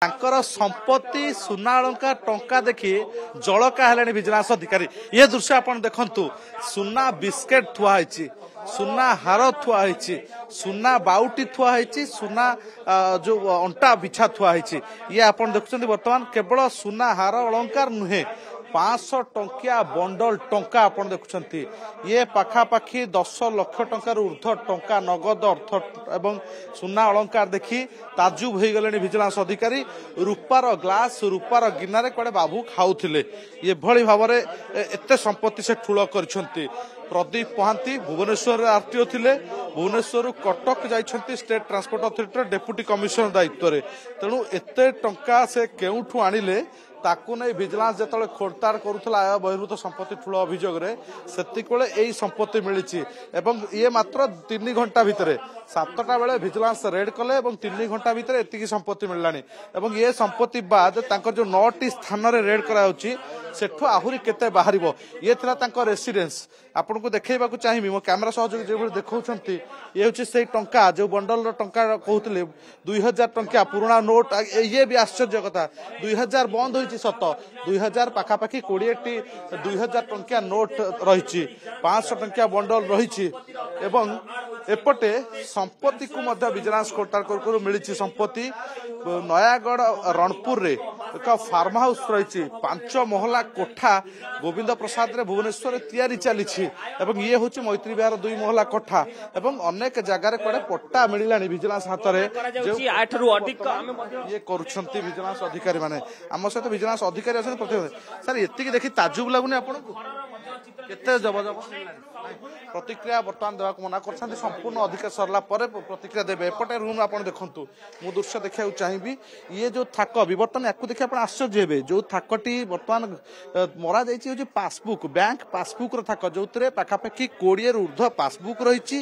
ତାଙ୍କର ସମ୍ପତ୍ତି ସୁନା ଅଳଙ୍କାର ଟଙ୍କା ଦେଖି ଜଳକା ହେଲେଣି ଭିଜିଲାନ୍ସ ଅଧିକାରୀ। ଏ ଦୃଶ୍ୟ ଆପଣ ଦେଖନ୍ତୁ, ସୁନା ବିସ୍କେଟ ଥୁଆ ହେଇଛି, ସୁନା ହାର ଥୁଆ ହେଇଛି, ସୁନା ବାଉଟି ଥୁଆ ହେଇଛି, ସୁନା ଯୋଉ ଅଣ୍ଟା ବିଛା ଥୁଆ ହେଇଛି। ଇଏ ଆପଣ ଦେଖୁଛନ୍ତି ବର୍ତ୍ତମାନ କେବଳ ସୁନା ହାର ଅଳଙ୍କାର ନୁହେଁ, 500 ଟଙ୍କିଆ ବଣ୍ଡଲ ଟଙ୍କା ଆପଣ ଦେଖୁଛନ୍ତି। ଇଏ ପାଖାପାଖି 10 ଲକ୍ଷ ଟଙ୍କାର ঊର୍ଦ୍ଧ୍ବ ଟଙ୍କା ନଗଦ ଅର୍ଥ ଏବଂ ସୁନା ଅଳଙ୍କାର ଦେଖି ତାଜୁବ ହେଇଗଲେଣି ଭିଜିଲାନ୍ସ ଅଧିକାରୀ। ରୂପାର ଗ୍ଲାସ, ରୂପାର ଗିନାରେ କୁଆଡେ ବାବୁ ଖାଉଥିଲେ, ଏଭଳି ଭାବରେ ଏତେ ସମ୍ପତ୍ତି ସେ ଠୁଳ କରିଛନ୍ତି। ପ୍ରଦୀପ ମହାନ୍ତି ଭୁବନେଶ୍ୱରରେ ଆରଟିଓ ଥିଲେ, ଭୁବନେଶ୍ୱରରୁ କଟକ ଯାଇଛନ୍ତି ଷ୍ଟେଟ୍ ଟ୍ରାନ୍ସପୋର୍ଟ ଅଥରିଟିର ଡେପୁଟି କମିଶନର ଦାୟିତ୍ୱରେ। ତେଣୁ ଏତେ ଟଙ୍କା ସେ କେଉଁଠୁ ଆଣିଲେ ତାକୁ ନେଇ ଭିଜିଲାନ୍ସ ଯେତେବେଳେ ଖୋଳତାଡ଼ କରୁଥିଲା ଆୟ ବହିର୍ଭୂତ ସମ୍ପତ୍ତି ଠୁଳ ଅଭିଯୋଗରେ, ସେତିକିବେଳେ ଏହି ସମ୍ପତ୍ତି ମିଳିଛି। ଏବଂ ଇଏ ମାତ୍ର 3 ଘଣ୍ଟା ଭିତରେ 7ଟା ବେଳେ ଭିଜିଲାନ୍ସ ରେଡ୍ କଲେ ଏବଂ 3 ଘଣ୍ଟା ଭିତରେ ଏତିକି ସମ୍ପତ୍ତି ମିଳିଲାଣି। ଏବଂ ଏ ସମ୍ପତ୍ତି ବାଦ ତାଙ୍କର ଯୋଉ 9ଟି ସ୍ଥାନରେ ରେଡ୍ କରାଯାଉଛି ସେଠୁ ଆହୁରି କେତେ ବାହାରିବ। ଇଏ ଥିଲା ତାଙ୍କ ରେସିଡେନ୍ସ। ଆପଣଙ୍କୁ ଦେଖେଇବାକୁ ଚାହିଁବି, ମୋ କ୍ୟାମେରା ସହଯୋଗୀ ଯେଭଳି ଦେଖାଉଛନ୍ତି, ଇଏ ହେଉଛି ସେଇ ଟଙ୍କା ଯୋଉ ବଣ୍ଡଲର ଟଙ୍କା କହୁଥିଲେ 2000 ଟଙ୍କିଆ ପୁରୁଣା ନୋଟ। ଇଏ ବି ଆଶ୍ଚର୍ଯ୍ୟ କଥା, 2000 ବନ୍ଦ ହୋଇଛି ସତ, 2000 ପାଖାପାଖି 20ଟି 2000 ଟଙ୍କିଆ ନୋଟ ରହିଛି, 500 ଟଙ୍କିଆ ବଣ୍ଡଲ ରହିଛି। ଏବଂ ଏପଟେ ସମ୍ପତ୍ତିକୁ ମଧ୍ୟ ଭିଜିଲାନ୍ସ ଖୋଳତାଡ଼ କରୁ କରୁ ମିଳିଛି ସମ୍ପତ୍ତି। ନୟାଗଡ଼ ରଣପୁରରେ ଏକ ଫାର୍ମ ହାଉସ ରହିଛି, 5 ମହଲା କୋଠା ଗୋବିନ୍ଦ ପ୍ରସାଦରେ ଭୁବନେଶ୍ୱରରେ ତିଆରି ଚାଲିଛି। ଏବଂ ଇଏ ହେଉଛି ମୈତ୍ରୀ ବିହାର 2 ମହଲା କୋଠା। ଏବଂ ଅନେକ ଜାଗାରେ କୁଆଡେ ପଟ୍ଟା ମିଳିଲାଣି ଭିଜିଲାନ୍ସ ହାତରେ। ଇଏ କରୁଛନ୍ତି ଭିଜିଲାନ୍ସ ଅଧିକାରୀ ମାନେ। ଆମ ସହିତ ଭିଜିଲାନ୍ସ ଅଧିକାରୀ ଅଛନ୍ତି ପ୍ରତିନିଧି। ସାର୍ ଏତିକି ଦେଖି ତାଜୁବ ଲାଗୁନି ଆପଣଙ୍କୁ? କେତେ ଜବରଦସ୍ତ ପ୍ରତିକ୍ରିୟା ବର୍ତ୍ତମାନ ଦେବାକୁ ମନା କରୁଛନ୍ତି। ସମ୍ପୂର୍ଣ୍ଣ ଅଧିକାର ସରିଲା ପରେ ପ୍ରତିକ୍ରିୟା ଦେବେ। ଏପଟେ ରୁମ୍ ଆପଣ ଦେଖନ୍ତୁ, ମୁଁ ଦୃଶ୍ୟ ଦେଖିବାକୁ ଚାହିଁବି। ଇଏ ଯୋଉ ଥାକ ବିବର୍ତ୍ତନ, ୟାକୁ ଦେଖି ଆପଣ ଆଶ୍ଚର୍ଯ୍ୟ ହେବେ। ଯୋଉ ଥାକଟି ବର୍ତ୍ତମାନ ମରା ଯାଇଛି ହେଉଛି ପାସବୁକ୍, ବ୍ୟାଙ୍କ ପାସବୁକ୍ର ଥାକ, ଯୋଉଥିରେ ପାଖାପାଖି 20ରୁ ଉର୍ଦ୍ଧ୍ୱ ପାସବୁକ୍ ରହିଛି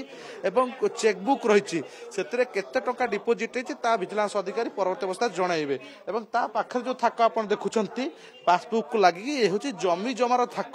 ଏବଂ ଚେକବୁକ୍ ରହିଛି। ସେଥିରେ କେତେ ଟଙ୍କା ଡିପୋଜିଟ୍ ହେଇଛି ତା ଭିଜିଲାନ୍ସ ଅଧିକାରୀ ପରବର୍ତ୍ତୀ ଅବସ୍ଥାରେ ଜଣାଇବେ। ଏବଂ ତା ପାଖରେ ଯୋଉ ଥାକ ଆପଣ ଦେଖୁଛନ୍ତି ପାସବୁକ୍ ଲାଗିକି, ଏ ହେଉଛି ଜମି ଜମାର ଥାକ,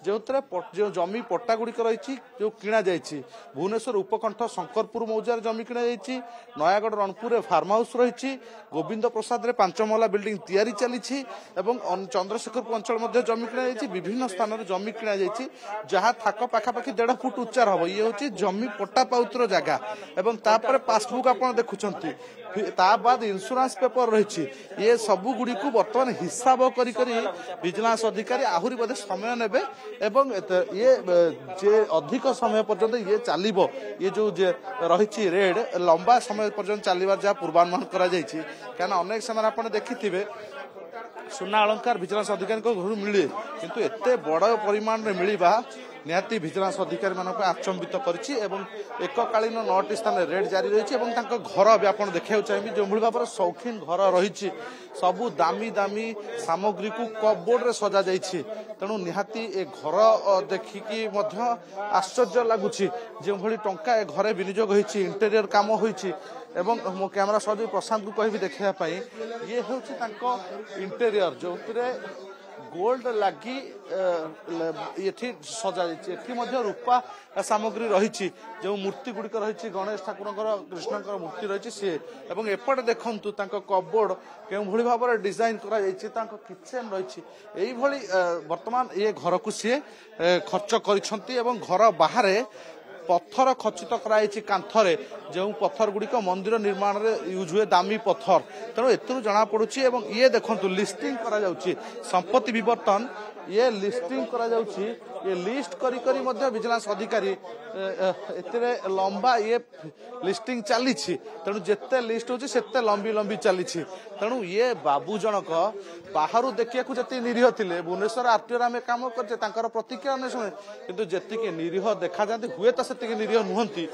ଯେଉଁଥିରେ ଯେଉଁ ଜମି ପଟ୍ଟା ଗୁଡ଼ିକ ରହିଛି ଯେଉଁ କିଣା ଯାଇଛି। ଭୁବନେଶ୍ୱର ଉପକଣ୍ଠ ଶଙ୍କରପୁର ମୌଜାରେ ଜମି କିଣା ଯାଇଛି, ନୟାଗଡ଼ ରଣପୁରରେ ଫାର୍ମ ହାଉସ ରହିଛି, ଗୋବିନ୍ଦ ପ୍ରସାଦରେ 5 ମହଲା ବିଲ୍ଡିଂ ତିଆରି ଚାଲିଛି ଏବଂ ଚନ୍ଦ୍ରଶେଖରପୁର ଅଞ୍ଚଳ ମଧ୍ୟ ଜମି କିଣା ଯାଇଛି। ବିଭିନ୍ନ ସ୍ଥାନରେ ଜମି କିଣା ଯାଇଛି, ଯାହା ଥାକ ପାଖାପାଖି 1.5 ଫୁଟ ଉଚ୍ଚାର ହବ। ଇଏ ହେଉଛି ଜମି ପଟ୍ଟା ପାଉତିର ଜାଗା। ଏବଂ ତାପରେ ପାସବୁକ୍ ଆପଣ ଦେଖୁଛନ୍ତି, ତା ବାଦ ଇନ୍ସୁରାନ୍ସ ପେପର ରହିଛି। ଇଏ ସବୁ ଗୁଡ଼ିକୁ ବର୍ତ୍ତମାନ ହିସାବ କରି କରି ଭିଜିଲାନ୍ସ ଅଧିକାରୀ ଆହୁରି ବୋଧେ ସମୟ ନେବେ ଏବଂ ଇଏ ଯେ ଅଧିକ ସମୟ ପର୍ଯ୍ୟନ୍ତ ଇଏ ଚାଲିବ। ଇଏ ଯୋଉ ଯେ ରହିଛି ରେଡ୍, ଲମ୍ବା ସମୟ ପର୍ଯ୍ୟନ୍ତ ଚାଲିବାର ଯାହା ପୂର୍ବାନୁମାନ କରାଯାଇଛି। କାରଣ ଅନେକ ସମୟରେ ଆପଣ ଦେଖିଥିବେ ସୁନା ଅଳଙ୍କାର ଭିଜିଲାନ୍ସ ଅଧିକାରୀଙ୍କ ଘରୁ ମିଳେ, କିନ୍ତୁ ଏତେ ବଡ଼ ପରିମାଣରେ ମିଳିବା ନିହାତି ଭିଜିଲାନ୍ସ ଅଧିକାରୀ ମାନଙ୍କୁ ଆଚମ୍ବିତ କରିଛି। ଏବଂ ଏକକାଳୀନ 9ଟି ସ୍ଥାନରେ ରେଡ୍ ଜାରି ରହିଛି। ଏବଂ ତାଙ୍କ ଘର ବି ଆପଣ ଦେଖିବାକୁ ଚାହିଁବେ, ଯେଉଁଭଳି ଭାବରେ ସୌଖିନ ଘର ରହିଛି, ସବୁ ଦାମୀ ଦାମୀ ସାମଗ୍ରୀକୁ କପବୋର୍ଡରେ ସଜାଯାଇଛି। ତେଣୁ ନିହାତି ଏ ଘର ଦେଖିକି ମଧ୍ୟ ଆଶ୍ଚର୍ଯ୍ୟ ଲାଗୁଛି, ଯେଉଁଭଳି ଟଙ୍କା ଏ ଘରେ ବିନିଯୋଗ ହୋଇଛି, ଇଣ୍ଟେରିୟର କାମ ହୋଇଛି। ଏବଂ ମୋ କ୍ୟାମେରା ସହଯୋଗୀ ପ୍ରଶାନ୍ତକୁ କହିବି ଦେଖାଇବା ପାଇଁ, ଇଏ ହେଉଛି ତାଙ୍କ ଇଣ୍ଟେରିୟର, ଯେଉଁଥିରେ ଗୋଲ୍ଡ ଲାଗି ଏଠି ସଜାଯାଇଛି। ଏଠି ମଧ୍ୟ ରୂପା ସାମଗ୍ରୀ ରହିଛି, ଯେଉଁ ମୂର୍ତ୍ତି ଗୁଡ଼ିକ ରହିଛି, ଗଣେଶ ଠାକୁରଙ୍କର, କୃଷ୍ଣଙ୍କର ମୂର୍ତ୍ତି ରହିଛି ସିଏ। ଏବଂ ଏପଟେ ଦେଖନ୍ତୁ ତାଙ୍କ କପବୋର୍ଡ କେଉଁଭଳି ଭାବରେ ଡିଜାଇନ କରାଯାଇଛି, ତାଙ୍କ କିଚେନ୍ ରହିଛି। ଏଇଭଳି ବର୍ତ୍ତମାନ ଏ ଘରକୁ ସିଏ ଖର୍ଚ୍ଚ କରିଛନ୍ତି। ଏବଂ ଘର ବାହାରେ ପଥର ଖଚିତ କରାଯାଇଛି କାନ୍ଥରେ, ଯେଉଁ ପଥର ଗୁଡ଼ିକ ମନ୍ଦିର ନିର୍ମାଣରେ ୟୁଜ୍ ହୁଏ, ଦାମୀ ପଥର। ତେଣୁ ଏଥିରୁ ଜଣାପଡ଼ୁଛି। ଏବଂ ଇଏ ଦେଖନ୍ତୁ ଲିଷ୍ଟିଂ କରାଯାଉଛି, ସମ୍ପତ୍ତି ବିବର୍ତ୍ତନ ଇଏ ଲିଷ୍ଟିଂ କରାଯାଉଛି। ଇଏ ଲିଷ୍ଟ କରି କରି ମଧ୍ୟ ଭିଜିଲାନ୍ସ ଅଧିକାରୀ ଏଥିରେ ଲମ୍ବା ଇଏ ଲିଷ୍ଟିଂ ଚାଲିଛି। ତେଣୁ ଯେତେ ଲିଷ୍ଟ ହେଉଛି ସେତେ ଲମ୍ବି ଲମ୍ବି ଚାଲିଛି। ତେଣୁ ଇଏ ବାବୁ ଜଣକ ବାହାରୁ ଦେଖିବାକୁ ଯେତିକି ନିରୀହ ଥିଲେ, ଭୁବନେଶ୍ୱର ଆରଟିଓରେ ଆମେ କାମ କରିଛେ, ତାଙ୍କର ପ୍ରତିକ୍ରିୟା ଆମେ ଶୁଣେ, କିନ୍ତୁ ଯେତିକି ନିରୀହ ଦେଖାଯାଆନ୍ତି ହୁଏତ ସେତିକି ନିରୀହ ନୁହନ୍ତି,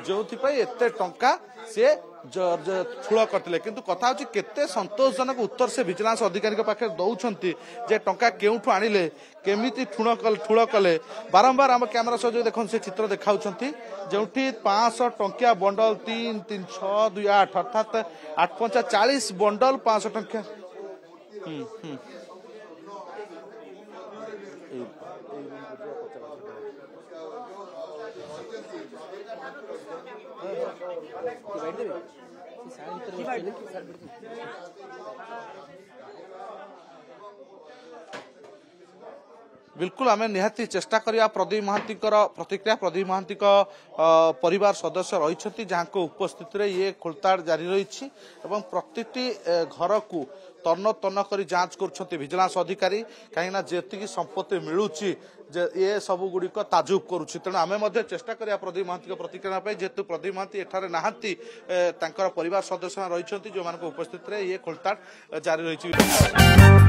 ଯେଉଁଥିପାଇଁ ଏତେ ଟଙ୍କା ସିଏ ଠୁଳ କରିଥିଲେ। କିନ୍ତୁ କଥା ହେଉଛି କେତେ ସନ୍ତୋଷଜନକ ଉତ୍ତର ସେ ଭିଜିଲାନ୍ସ ଅଧିକାରୀଙ୍କ ପାଖରେ ଦଉଛନ୍ତି ଯେ ଟଙ୍କା କେଉଁଠୁ ଆଣିଲେ, କେମିତି ଠୁଳ କଲେ। ବାରମ୍ବାର ଆମ କ୍ୟାମେରା ସହ ଦେଖନ୍ତୁ ସେ ଚିତ୍ର ଦେଖାଉଛନ୍ତି, ଯେଉଁଠି 500 ଟଙ୍କିଆ ବଣ୍ଡଲ 3, 3, 6, 2, 8 ଅର୍ଥାତ୍ 8 ପଞ୍ଚା 40 ବଣ୍ଡଲ 500 ଟଙ୍କିଆ। बिल्कुल आम निहाती चेष्टा करिया प्रदीप महांती प्रतिक्रिया प्रदीप महांती परिवार सदस्य रही जहाँ को उपस्थित रे ये खोलताड़ जारी रही प्रति घर को तन्न तन्न कर जांच कर विजिलेंस अधिकारी कहीं जी संपत्ति मिलूँ ये सब गुड़िक ताजुब करुच्ची तेणु आम चेष्टा करिया प्रदीप महांती प्रतिक्रिया जेहेतु प्रदीप महांती एठारे नहांती परिवार सदस्य रही जो उपस्थित रे ये खोलताड़ जारी रही।